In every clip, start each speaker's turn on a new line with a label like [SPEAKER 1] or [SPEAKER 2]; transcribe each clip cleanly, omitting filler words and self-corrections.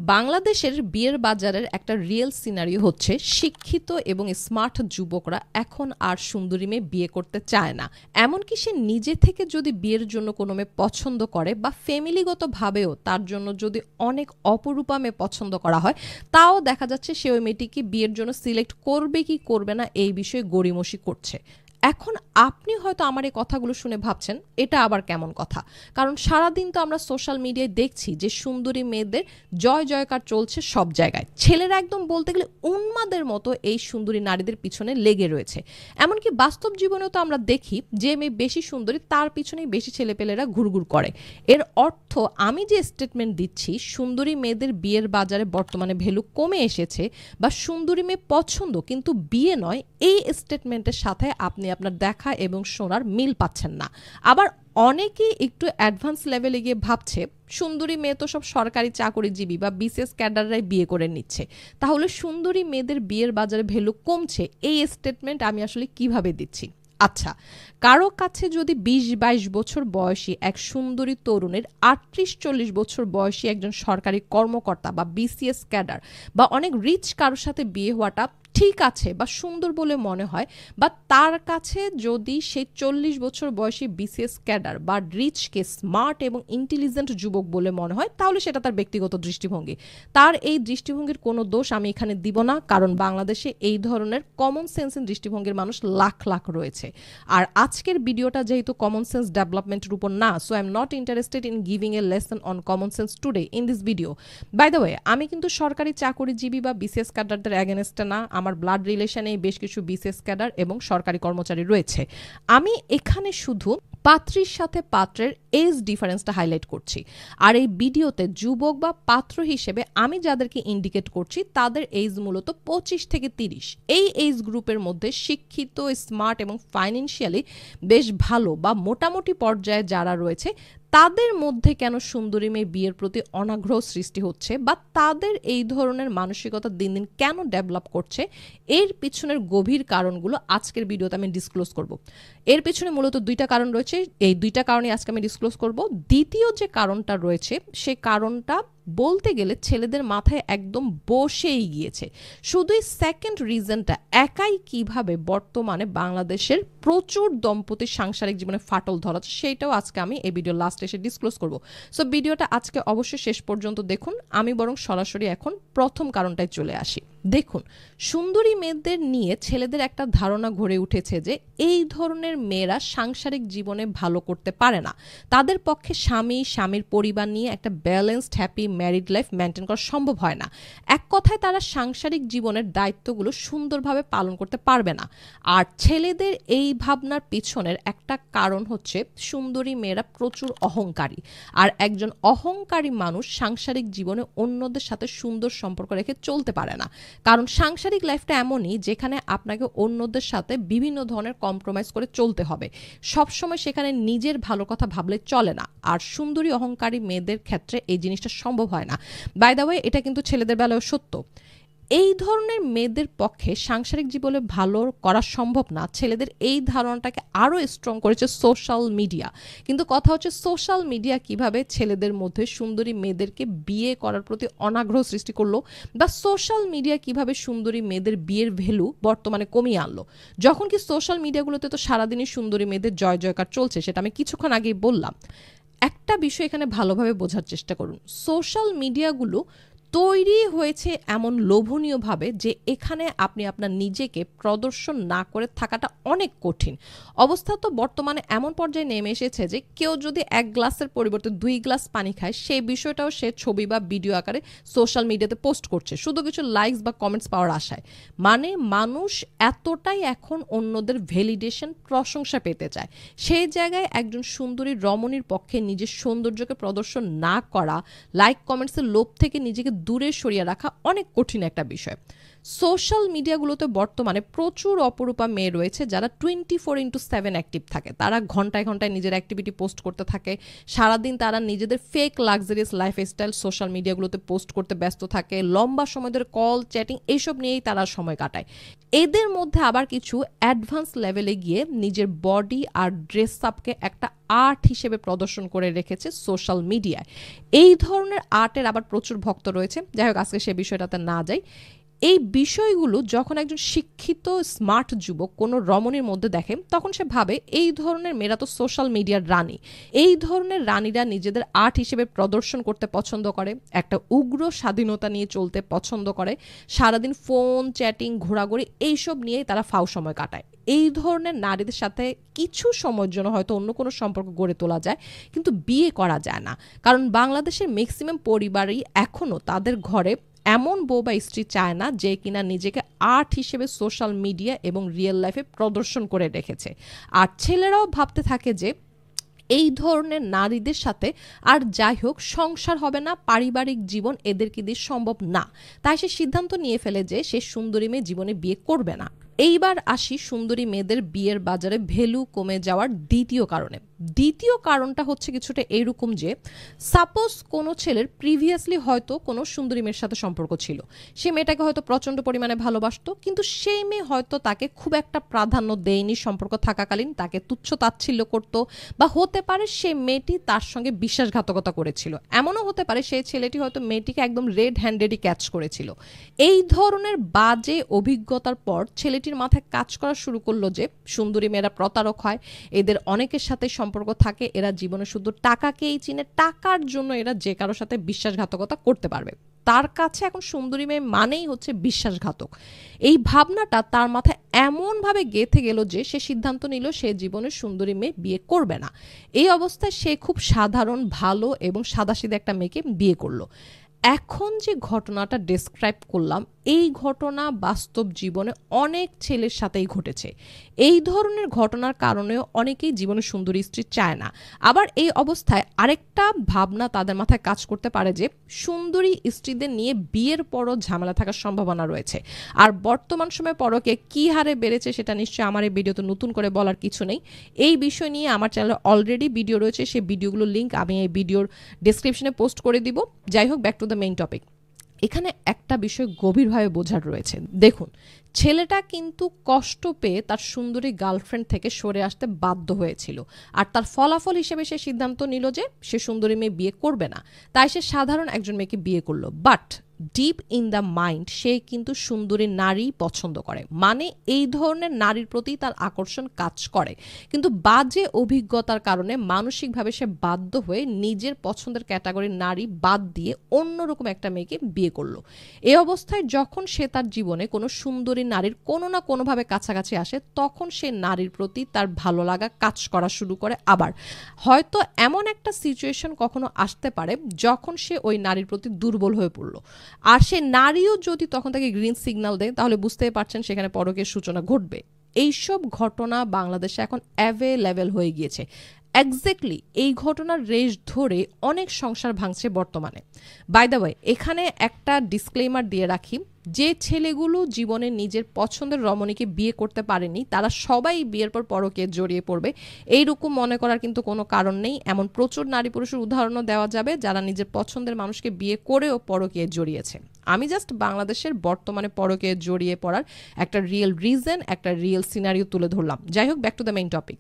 [SPEAKER 1] বাংলাদেশের বিয়ের বাজারের একটা রিয়েল সিনারিও হচ্ছে শিক্ষিত এবং স্মার্ট যুবকরা এখন আর সুন্দরী মেয়ে বিয়ে করতে চায় না। এমনকি সে নিজে থেকে যদি বিয়ের জন্য কোনো মেয়ে পছন্দ করে বা ফ্যামিলিগতভাবেও তার জন্য যদি অনেক অপরূপা মেয়ে পছন্দ করা হয়, তাও দেখা যাচ্ছে সে ওই মেয়েটিকে বিয়ের জন্য সিলেক্ট করবে কি করবে না এই বিষয়ে গড়িমসি করছে। এখন আপনি হয়তো আমার এই কথাগুলো শুনে ভাবছেন এটা আবার কেমন কথা, কারণ সারাদিন তো আমরা সোশ্যাল মিডিয়ায় দেখছি যে সুন্দরী মেয়েদের জয় জয়কার চলছে সব জায়গায়। ছেলেরা একদম বলতে গেলে উন্মাদের মতো এই সুন্দরী নারীদের পিছনে লেগে রয়েছে। এমনকি বাস্তব জীবনেও তো আমরা দেখি যে মেয়ে বেশি সুন্দরী তার পিছনেই বেশি ছেলেপেলেরা ঘুরঘুর করে। এর অর্থ আমি যে স্টেটমেন্ট দিচ্ছি সুন্দরী মেয়েদের বিয়ের বাজারে বর্তমানে ভ্যালু কমে এসেছে বা সুন্দরী মেয়ে পছন্দ কিন্তু বিয়ে নয়, এই স্টেটমেন্টের সাথে আপনি আপনার দেখা এবং শোনার মিল পাচ্ছেন না। আবার অনেকেই একটু অ্যাডভান্স লেভেলে গিয়ে ভাবছে সুন্দরী মেয়ে তো সব সরকারি চাকরিজীবী বা বিসিএস ক্যাডাররাই বিয়ে করে নিচ্ছে, তাহলে সুন্দরী মেয়েদের বিয়ের বাজারে ভ্যালু কমছে, এই স্টেটমেন্ট আমি আসলে কিভাবে দিচ্ছি? আচ্ছা, কারো কাছে যদি 20-22 বছর বয়সী এক সুন্দরী তরুণের 38-40 বছর বয়সী একজন সরকারি কর্মকর্তা বা বিসিএস ক্যাডার বা অনেক রিচ কারোর সাথে বিয়ে হওয়াটা ঠিক আছে বা সুন্দর বলে মনে হয়, বা তার কাছে যদি সে 40 বছর বয়সী বিসিএস ক্যাডার বা রিচকে স্মার্ট এবং ইন্টেলিজেন্ট যুবক বলে মনে হয়, তাহলে সেটা তার ব্যক্তিগত দৃষ্টিভঙ্গি। তার এই দৃষ্টিভঙ্গির কোনো দোষ আমি এখানে দিব না, কারণ বাংলাদেশে এই ধরনের কমন সেন্সিং দৃষ্টিভঙ্গির মানুষ লাখ লাখ রয়েছে। আর আজকের ভিডিওটা যেহেতু কমন সেন্স ডেভেলপমেন্টের উপর না, so I am not interested in giving a lesson on common sense today in this video. By the way, আমি কিন্তু সরকারি চাকরিজীবী বা বিসিএস ক্যাডারদের এগেনস্টে না। আমার ব্লাড রিলেশনে বেশ কিছু বিসিএস ক্যাডার এবং সরকারি কর্মচারী রয়েছে। আমি এখানে শুধু পাত্রীর সাথে পাত্রের এজ ডিফারেন্সটা হাইলাইট করছি। আর এই ভিডিওতে যুবক বা পাত্র হিসেবে আমি যাদেরকে ইন্ডিকেট করছি তাদের এজ মূলত 25 থেকে 30। এই এজ গ্রুপের মধ্যে শিক্ষিত, স্মার্ট এবং ফাইন্যান্সিয়ালি বেশ ভালো বা মোটামুটি পর্যায়ে যারা রয়েছে, তাদের মধ্যে কেন সুন্দরী মেয়ে বিয়ের প্রতি অনাগ্রহ সৃষ্টি হচ্ছে বা তাদের এই ধরনের মানসিকতা দিন দিন কেন ডেভেলপ করছে, এর পিছনের গভীর কারণগুলো আজকের ভিডিওতে আমি ডিসক্লোজ করব। এর পিছনে মূলত দুইটা কারণ রয়েছে, এই দুইটা কারণে আজকে আমি ডিসক্লোজ করব। দ্বিতীয় যে কারণটা রয়েছে সে কারণটা বলতে গেলে ছেলেদের মাথায় একদম বসেই গিয়েছে। শুধুই সেকেন্ড রিজনটা একাই কিভাবে বর্তমানে বাংলাদেশের প্রচুর দম্পতির সাংসারিক জীবনে ফাটল ধরাচ্ছে, সেইটাও আজকে আমি এই ভিডিও লাস্টে এসে ডিসক্লোজ করব। সো ভিডিওটা আজকে অবশ্যই শেষ পর্যন্ত দেখুন। আমি বরং সরাসরি এখন প্রথম কারণটায় চলে আসি। দেখুন, সুন্দরী মেয়েদের নিয়ে ছেলেদের একটা ধারণা গড়ে উঠেছে যে এই ধরনের মেয়েরা সাংসারিক জীবনে ভালো করতে পারে না, তাদের পক্ষে স্বামীর পরিবার নিয়ে একটা balanced happy married life maintain করা সম্ভব হয় না। এক কথায় তারা সাংসারিক জীবনের দায়িত্বগুলো সুন্দরভাবে পালন করতে পারবে না। আর ছেলেদের এই ভাবনার পিছনের একটা কারণ হচ্ছে সুন্দরী মেয়েরা প্রচুর অহংকারী, আর একজন অহংকারী মানুষ সাংসারিক জীবনে অন্যদের সাথে সুন্দর সম্পর্ক রেখে চলতে পারে না। কারণ সাংসারিক লাইফটা এমনই যেখানে আপনাকে অন্যদের সাথে বিভিন্ন ধরনের কম্প্রোমাইজ করে চলতে হবে, সবসময় সেখানে নিজের ভালো কথা ভাবলে চলে না। আর সুন্দরী অহংকারী মেয়েদের ক্ষেত্রে এই জিনিসটা সম্ভব হয় না। বাই দ্য ওয়ে, এটা কিন্তু ছেলেদের বেলায় সত্য। এই ধরনের মেয়েদের পক্ষে সাংসারিক জীবনে ভালো করা সম্ভব না, ছেলেদের এই ধারণাটাকে আরও স্ট্রং করেছে সোশ্যাল মিডিয়া। কিন্তু কথা হচ্ছে সোশ্যাল মিডিয়া কিভাবে ছেলেদের মধ্যে সুন্দরী মেয়েদেরকে বিয়ে করার প্রতি অনাগ্রহ সৃষ্টি করলো, বা সোশ্যাল মিডিয়া কিভাবে সুন্দরী মেয়েদের বিয়ের ভ্যালু বর্তমানে কমিয়ে আনলো। যখন কি সোশ্যাল মিডিয়াগুলোতে তো সারাদিনই সুন্দরী মেয়েদের জয় জয়কার চলছে, সেটা আমি কিছুক্ষণ আগেই বললাম। একটা বিষয় এখানে ভালোভাবে বোঝার চেষ্টা করুন, সোশ্যাল মিডিয়াগুলো তৈরি হয়েছে এমন লোভনীয়ভাবে যে এখানে আপনি আপনার নিজেকে প্রদর্শন না করে থাকাটা অনেক কঠিন। অবস্থা তো বর্তমানে এমন পর্যায়ে নেমে এসেছে যে কেউ যদি 1 গ্লাসের পরিবর্তে 2 গ্লাস পানি খায়, সেই বিষয়টাও সে ছবি বা ভিডিও আকারে সোশ্যাল মিডিয়াতে পোস্ট করছে শুধু কিছু লাইকস বা কমেন্টস পাওয়ার আশায়। মানে মানুষ এতটাই এখন অন্যদের ভ্যালিডেশন, প্রশংসা পেতে চায়। সেই জায়গায় একজন সুন্দরী রমণীর পক্ষে নিজের সৌন্দর্যকে প্রদর্শন না করা, লাইক কমেন্টসের লোভ থেকে নিজেকে দূরে সরিয়ে রাখা অনেক কঠিন একটা বিষয়। সোশ্যাল মিডিয়াগুলোতে বর্তমানে প্রচুর অপরূপা মেয়ে রয়েছে যারা 24/7 অ্যাক্টিভ থাকে। তারা ঘন্টায় ঘন্টায় নিজের অ্যাক্টিভিটি পোস্ট করতে থাকে। সারাদিন তারা নিজেদের ফেক লাক্সারিয়াস লাইফস্টাইল সোশ্যাল মিডিয়াগুলোতে পোস্ট করতে ব্যস্ত থাকে। লম্বা সময় ধরে কল, চ্যাটিং এইসব নিয়েই তারা সময় কাটায়। এদের মধ্যে আবার কিছু অ্যাডভান্স লেভেলে গিয়ে নিজের বডি আর ড্রেস আপকে একটা আর্ট হিসেবে প্রদর্শন করে রেখেছে সোশ্যাল মিডিয়ায়। এই ধরনের আর্টের আবার প্রচুর ভক্ত রয়েছে। যাই হোক, আজকে সে বিষয়টাতে না যাই। এই বিষয়গুলো যখন একজন শিক্ষিত স্মার্ট যুবক কোনো রমণীর মধ্যে দেখে, তখন সে ভাবে এই ধরনের মেয়েরা তো সোশ্যাল মিডিয়ার রানী। এই ধরনের রানীরা নিজেদের আর্ট হিসেবে প্রদর্শন করতে পছন্দ করে, একটা উগ্র স্বাধীনতা নিয়ে চলতে পছন্দ করে, সারাদিন ফোন, চ্যাটিং, ঘোরাঘুরি এইসব নিয়েই তারা ফাও সময় কাটায়। এই ধরনের নারীদের সাথে কিছু সময়ের জন্য হয়তো অন্য কোনো সম্পর্ক গড়ে তোলা যায়, কিন্তু বিয়ে করা যায় না। কারণ বাংলাদেশের ম্যাক্সিমাম পরিবারই এখনও তাদের ঘরে এমন বউ বা স্ত্রী চায় না যে কিনা নিজেকে আর্ট হিসেবে সোশ্যাল মিডিয়া এবং রিয়েল লাইফে প্রদর্শন করে রেখেছে। আর ছেলেরাও ভাবতে থাকে যে এই ধরনের নারীদের সাথে আর যাই হোক সংসার হবে না, পারিবারিক জীবন এদেরকে দিয়ে সম্ভব না। তাই সে সিদ্ধান্ত নিয়ে ফেলে যে সে সুন্দরী মেয়ে জীবনে বিয়ে করবে না। এইবার আসি সুন্দরী মেয়েদের বিয়ের বাজারে ভ্যালু কমে যাওয়ার দ্বিতীয় কারণে। দ্বিতীয় কারণটা হচ্ছে কিছুটা এইরকম যে সাপোজ কোনো ছেলের প্রিভিয়াসলি হয়তো কোনো সুন্দরী মেয়ের সাথে সম্পর্ক ছিল, সে মেয়েটাকে হয়তো প্রচণ্ড পরিমাণে ভালোবাসতো, কিন্তু সেই মেয়ে হয়তো তাকে খুব একটা প্রাধান্য দেয়নি সম্পর্ক থাকাকালীন, তাকে তুচ্ছ তাচ্ছিল্য করতো, বা হতে পারে সে মেয়েটি তার সঙ্গে বিশ্বাসঘাতকতা করেছিল। এমনও হতে পারে সেই ছেলেটি হয়তো মেয়েটিকে একদম রেড হ্যান্ডেডই ক্যাচ করেছিল। এই ধরনের বাজে অভিজ্ঞতার পর ছেলেটির মাথায় কাজ করা শুরু করলো যে সুন্দরী মেয়েরা প্রতারক হয়, এদের অনেকের সাথে সম্পর্ক থাকে, এরা জীবনে শুধু টাকাকেই চিনে, টাকার জন্য এরা যে কারোর সাথে বিশ্বাসঘাতকতা করতে পারবে। তার কাছে এখন সুন্দরী মেয়ে মানেই হচ্ছে বিশ্বাসঘাতক। এই ভাবনাটা তার মাথায় এমনভাবে গেঁথে গেল যে সে সিদ্ধান্ত নিল সে জীবনে সুন্দরী মেয়ে বিয়ে করবে না। এই অবস্থায় সে খুব সাধারণ, ভালো এবং সাদাসিধে একটা মেয়েকে বিয়ে করলো। এখন যে ঘটনাটা ডেসক্রাইব করলাম, এই ঘটনা বাস্তব জীবনে অনেক ছেলের সাথেই ঘটেছে। এই ধরনের ঘটনার কারণেও অনেকেই জীবনে সুন্দরী স্ত্রী চায় না। আবার এই অবস্থায় আরেকটা ভাবনা তাদের মাথায় কাজ করতে পারে যে সুন্দরী স্ত্রীদের নিয়ে বিয়ের পরও ঝামেলা থাকার সম্ভাবনা রয়েছে। আর বর্তমান সময়ে পরকে কী হারে বেড়েছে সেটা নিশ্চয়ই আমার এই ভিডিওতে নতুন করে বলার কিছু নেই। এই বিষয় নিয়ে আমার চ্যানেলে অলরেডি ভিডিও রয়েছে, সেই ভিডিওগুলোর লিঙ্ক আমি এই ভিডিওর ডেসক্রিপশনে পোস্ট করে দিব। যাই হোক, back to the main topic. এখানে একটা বিষয় গভীরভাবে বোঝার রয়েছে। দেখুন, ছেলেটা কিন্তু কষ্ট পেয়ে তার সুন্দরী গার্লফ্রেন্ড থেকে সরে আসতে বাধ্য হয়েছিল, আর তার ফলাফল হিসেবে সে সিদ্ধান্ত নিল যে সে সুন্দরী মেয়ে বিয়ে করবে না। তাই সে সাধারণ একজন মেয়েকে বিয়ে করলো, but deep in the mind সে কিন্তু সুন্দরী নারী পছন্দ করে, মানে এই ধরনের নারীর প্রতি তার আকর্ষণ কাজ করে। কিন্তু বাজে অভিজ্ঞতার কারণে মানসিকভাবে সে বাধ্য হয়ে নিজের পছন্দের ক্যাটাগরির নারী বাদ দিয়ে অন্যরকম একটা মেয়েকে বিয়ে করলো। এই অবস্থায় যখন সে তার জীবনে কোনো সুন্দরী নারীর কোনো না কোনোভাবে কাছাকাছি আসে, তখন সে নারীর প্রতি তার ভালো লাগা কাজ করা শুরু করে। আবার হয়তো এমন একটা সিচুয়েশন কখনো আসতে পারে যখন সে ওই নারীর প্রতি দুর্বল হয়ে পড়লো, আর সে নারীও যদি তখন তাকে গ্রিন সিগন্যাল দেয়, তাহলে বুঝতেই পারছেন সেখানে পরকীয়ার সূচনা ঘটবে। এইসব ঘটনা বাংলাদেশে এখন অ্যাভেলেবেল হয়ে গিয়েছে। এক্স্যাক্টলি এই ঘটনার রেশ ধরে অনেক সংসার ভাঙছে বর্তমানে। বাই দ্য ওয়ে, এখানে একটা ডিসক্লেমার দিয়ে রাখি, যে ছেলেগুলো জীবনে নিজের পছন্দের রমণীকে বিয়ে করতে পারেনি তারা সবাই বিয়ের পর পরকীয়ায় জড়িয়ে পড়বে, এইরকম মনে করার কিন্তু কোনো কারণ নেই। এমন প্রচুর নারী পুরুষের উদাহরণও দেওয়া যাবে যারা নিজের পছন্দের মানুষকে বিয়ে করেও পরকীয়ায় জড়িয়েছে। আমি জাস্ট বাংলাদেশের বর্তমানে পরকীয়ায় জড়িয়ে পড়ার একটা রিয়েল রিজন, একটা রিয়েল সিনারিও তুলে ধরলাম। যাই হোক, back to the main topic.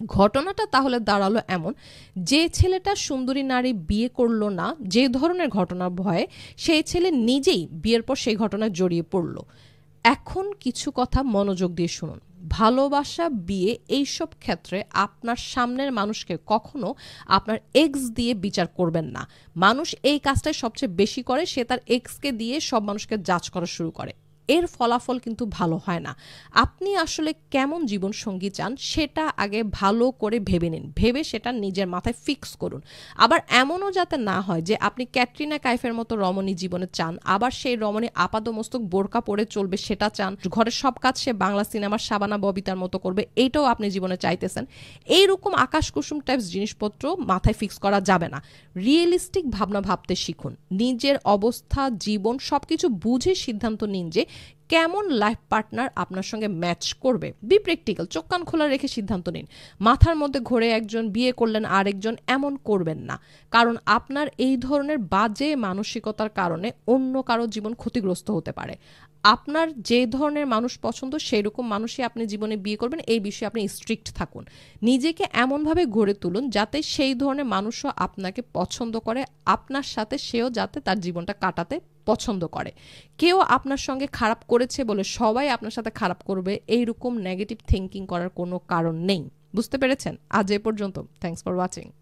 [SPEAKER 1] ঘটনাটা তাহলে দাঁড়ালো এমন, যে ছেলেটা সুন্দরী নারী বিয়ে করলো না, যে ধরনের ঘটনার ভয়ে সেই ছেলে নিজেই বিয়ের পর সেই ঘটনায় জড়িয়ে পড়লো। এখন কিছু কথা মনোযোগ দিয়ে শুনুন। ভালোবাসা, বিয়ে, এইসব ক্ষেত্রে আপনার সামনের মানুষকে কখনো আপনার এক্স দিয়ে বিচার করবেন না। মানুষ এই কাজটাই সবচেয়ে বেশি করে, সে তার এক্সকে দিয়ে সব মানুষকে জাজ করা শুরু করে। এর ফলাফল কিন্তু ভালো হয় না। আপনি আসলে কেমন জীবনসঙ্গী চান সেটা আগে ভালো করে ভেবে নিন, ভেবে সেটা নিজের মাথায় ফিক্স করুন। আবার এমনও যাতে না হয় যে আপনি ক্যাটরিনা কাইফের মতো রমণী জীবনে চান, আবার সেই রমণী আপাদমস্তক বোরকা পরে চলবে সেটা চান, ঘরের সব কাজ সে বাংলা সিনেমার শাবানা ববিতার মতো করবে, এইটাও আপনি জীবনে চাইতেছেন। এইরকম আকাশ কুসুম টাইপস জিনিসপত্র মাথায় ফিক্স করা যাবে না। রিয়েলিস্টিক ভাবনা ভাবতে শিখুন। নিজের অবস্থা, জীবন সবকিছু বুঝে সিদ্ধান্ত নিন যে কেমন লাইফ পার্টনার আপনার সঙ্গে ম্যাচ করবে। বি প্র্যাকটিক্যাল, চোখ কান খোলা রেখে সিদ্ধান্ত নিন। মাথার মধ্যে ঘোরে একজন, বিয়ে করলেন আরেকজন, এমন করবেন না। কারণ আপনার এই ধরনের বাজে মানসিকতার কারণে অন্য কারো জীবন ক্ষতিগ্রস্ত হতে পারে। আপনার যে ধরনের মানুষ পছন্দ সেই রকম মানুষই আপনি জীবনে বিয়ে করবেন, এই বিষয়ে আপনি স্ট্রিক্ট থাকুন। নিজেকে এমনভাবে গড়ে তুলুন যাতে সেই ধরনের মানুষও আপনাকে পছন্দ করে, আপনার সাথে সেও যাতে তার জীবনটা কাটাতে পছন্দ করে। কেউ আপনার সঙ্গে খারাপ করেছে বলে সবাই আপনার সাথে খারাপ করবে, এইরকম নেগেটিভ থিঙ্কিং করার কোনো কারণ নেই। বুঝতে পেরেছেন? আজ এ পর্যন্ত। Thanks for watching.